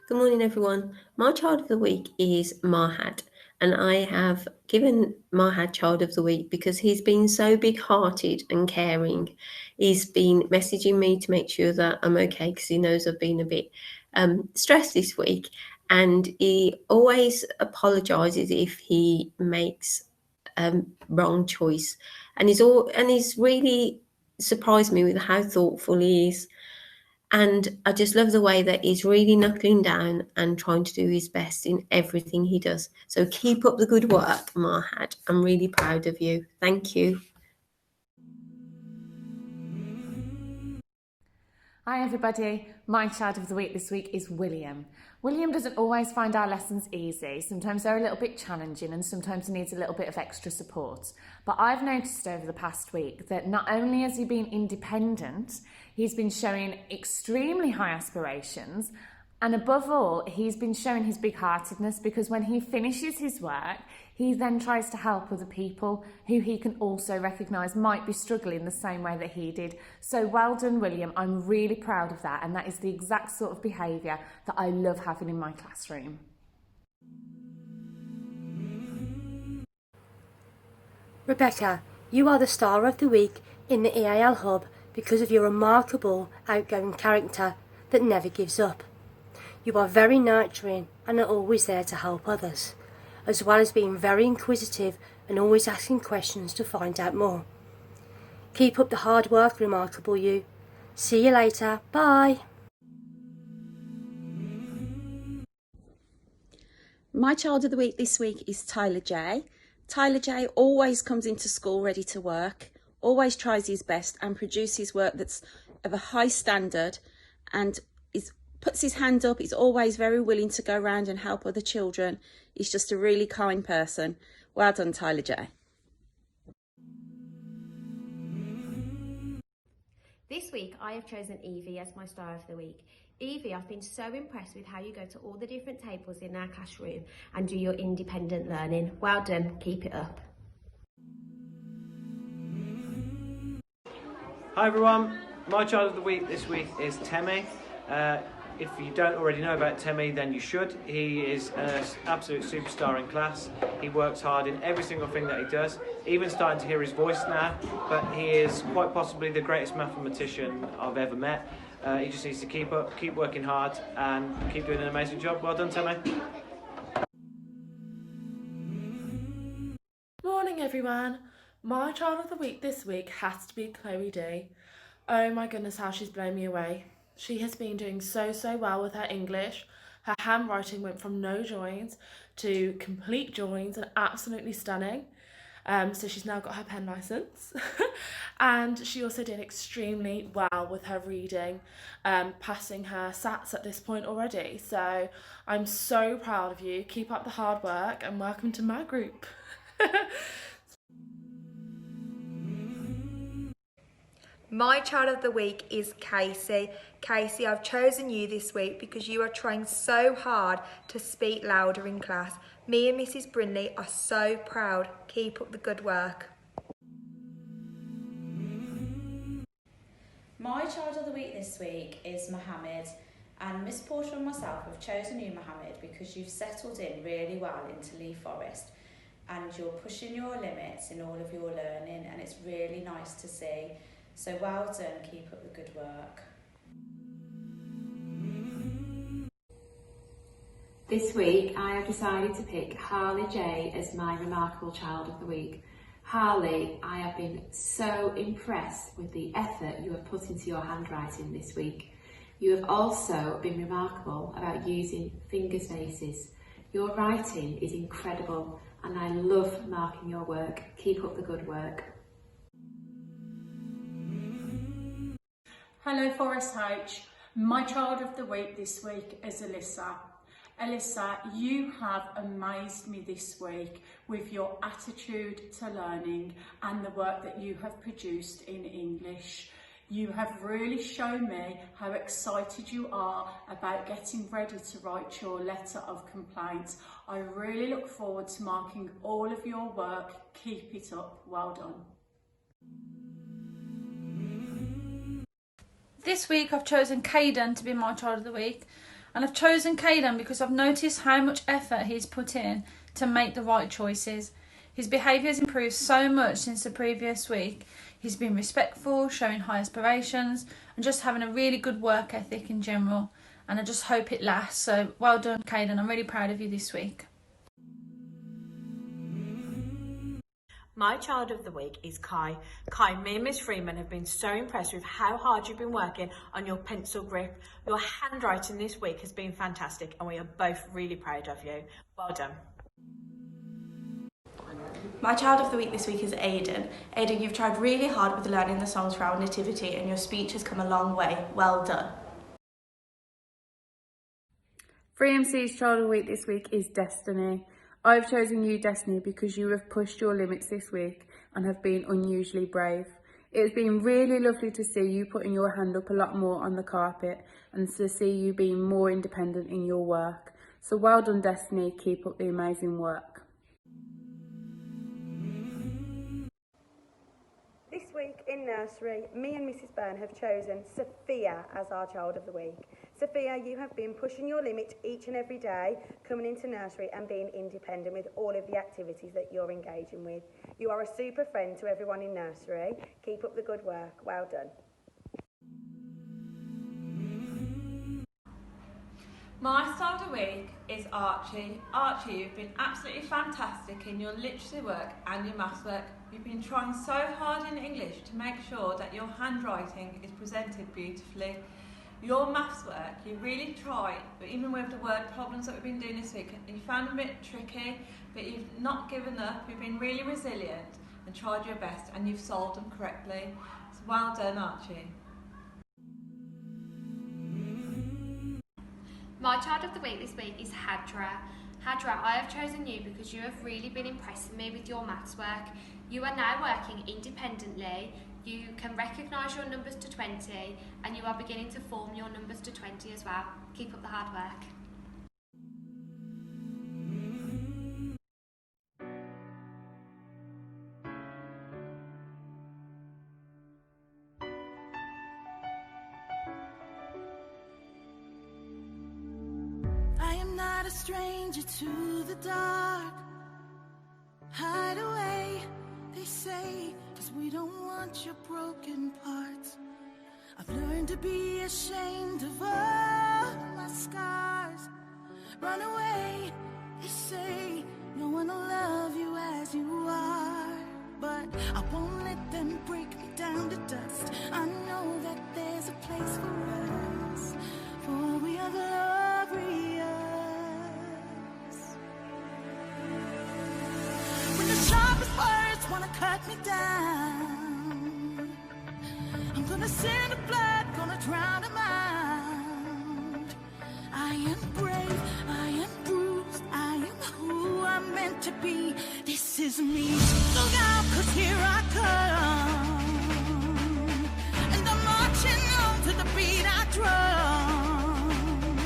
Good morning, everyone. My child of the week is Marhad, and I have given Marhad Child of the Week because he's been so big hearted and caring. He's been messaging me to make sure that I'm okay because he knows I've been a bit stressed this week, and he always apologizes if he makes wrong choice, and he's really surprised me with how thoughtful he is. And I just love the way that he's really knuckling down and trying to do his best in everything he does. So keep up the good work, Marhad. I'm really proud of you. Thank you. Hi everybody, my child of the week this week is William. William doesn't always find our lessons easy, sometimes they're a little bit challenging and sometimes he needs a little bit of extra support. But I've noticed over the past week that not only has he been independent, he's been showing extremely high aspirations, and above all, he's been showing his big-heartedness because when he finishes his work, he then tries to help other people who he can also recognise might be struggling the same way that he did. So well done, William. I'm really proud of that, and that is the exact sort of behaviour that I love having in my classroom. Rebecca, you are the star of the week in the EAL Hub because of your remarkable, outgoing character that never gives up. You are very nurturing and are always there to help others, as well as being very inquisitive and always asking questions to find out more. Keep up the hard work, remarkable you. See you later. Bye. My child of the week this week is Tyler J. Tyler J always comes into school ready to work, always tries his best and produces work that's of a high standard, and puts his hand up. He's always very willing to go around and help other children. He's just a really kind person. Well done, Tyler J. This week I have chosen Evie as my star of the week. Evie, I've been so impressed with how you go to all the different tables in our classroom and do your independent learning. Well done, keep it up. Hi everyone, my child of the week this week is Temi. If you don't already know about Temi, then you should. He is an absolute superstar in class. He works hard in every single thing that he does, even starting to hear his voice now, but he is quite possibly the greatest mathematician I've ever met. He just needs to keep working hard and keep doing an amazing job. Well done, Temi. Morning everyone. My child of the week this week has to be Chloe D. Oh my goodness, how she's blown me away. She has been doing so well with her English. Her handwriting went from no joins to complete joins and absolutely stunning. So she's now got her pen licence. And she also did extremely well with her reading, passing her SATs at this point already. So I'm so proud of you. Keep up the hard work and welcome to my group. My child of the week is Casey. Casey, I've chosen you this week because you are trying so hard to speak louder in class. Me and Mrs. Brinley are so proud. Keep up the good work. My child of the week this week is Mohammed, and Miss Porter and myself have chosen you, Mohammed, because you've settled in really well into Lee Forest and you're pushing your limits in all of your learning, and it's really nice to see. So well done, keep up the good work. This week I have decided to pick Harley J as my remarkable child of the week. Harley, I have been so impressed with the effort you have put into your handwriting this week. You have also been remarkable about using finger spaces. Your writing is incredible and I love marking your work. Keep up the good work. Hello Forest H. My child of the week this week is Alyssa. Alyssa, you have amazed me this week with your attitude to learning and the work that you have produced in English. You have really shown me how excited you are about getting ready to write your letter of complaint. I really look forward to marking all of your work. Keep it up. Well done. This week I've chosen Caden to be my child of the week. And I've chosen Caden because I've noticed how much effort he's put in to make the right choices. His behaviour has improved so much since the previous week. He's been respectful, showing high aspirations, and just having a really good work ethic in general. And I just hope it lasts. So well done, Caden. I'm really proud of you this week. My child of the week is Kai. Kai, me and Miss Freeman have been so impressed with how hard you've been working on your pencil grip. Your handwriting this week has been fantastic and we are both really proud of you. Well done. My child of the week this week is Aiden. Aiden, you've tried really hard with learning the songs for our nativity and your speech has come a long way. Well done. 3MC's child of the week this week is Destiny. I've chosen you, Destiny, because you have pushed your limits this week and have been unusually brave. It has been really lovely to see you putting your hand up a lot more on the carpet and to see you being more independent in your work. So well done, Destiny. Keep up the amazing work. This week in nursery, me and Mrs. Byrne have chosen Sophia as our child of the week. Sophia, you have been pushing your limit each and every day, coming into nursery and being independent with all of the activities that you're engaging with. You are a super friend to everyone in nursery. Keep up the good work. Well done. My star of the week is Archie. Archie, you've been absolutely fantastic in your literacy work and your maths work. You've been trying so hard in English to make sure that your handwriting is presented beautifully. Your maths work, you really try, but even with the word problems that we've been doing this week, you found them a bit tricky, but you've not given up, you've been really resilient and tried your best and you've solved them correctly. So well done, Archie. My child of the week this week is Hadra. Hadra, I have chosen you because you have really been impressing me with your maths work. You are now working independently. You can recognise your numbers to 20 and you are beginning to form your numbers to 20 as well. Keep up the hard work. I am not a stranger to the dark. Hide away, they say, 'cause we don't want your broken parts. I've learned to be ashamed of all my scars. Run away, they say, no one will love you as you are. But I won't let them break me down to dust. I know that there's a place for us, for we are glorious. When the sharpest words wanna cut me down, I'm gonna send the blood, gonna drown them out. I am brave, I am bruised, I am who I'm meant to be. This is me. Look out, 'cause here I come, and I'm marching on to the beat I drum.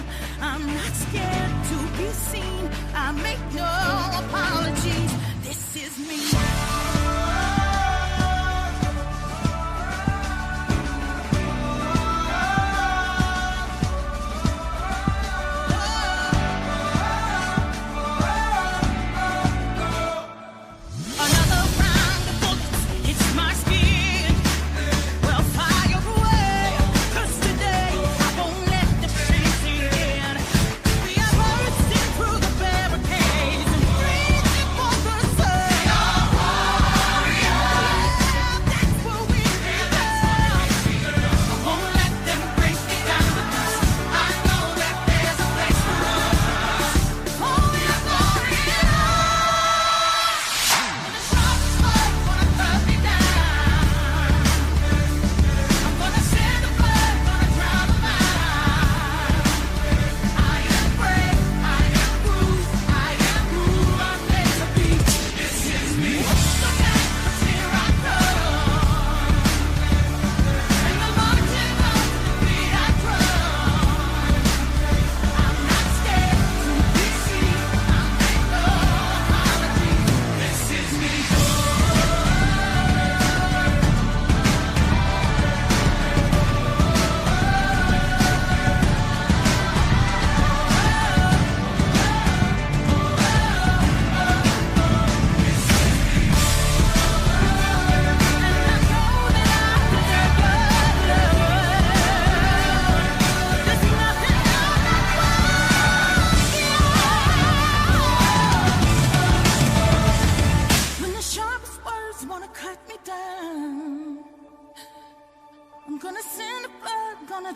I'm not scared to be seen, I make no apologies. This is me. Through the barricades.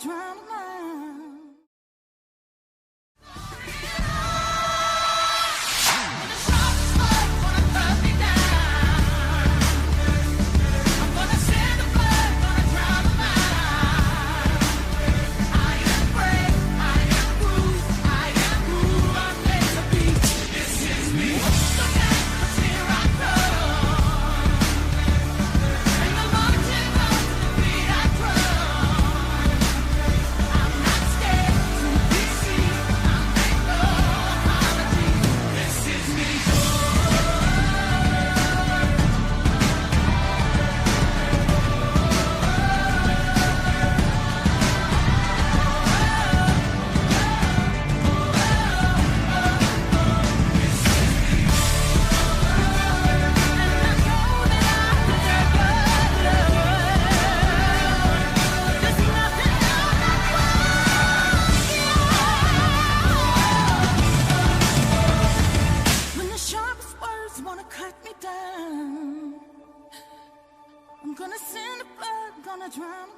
drown them out. I'm gonna send the blood, gonna drown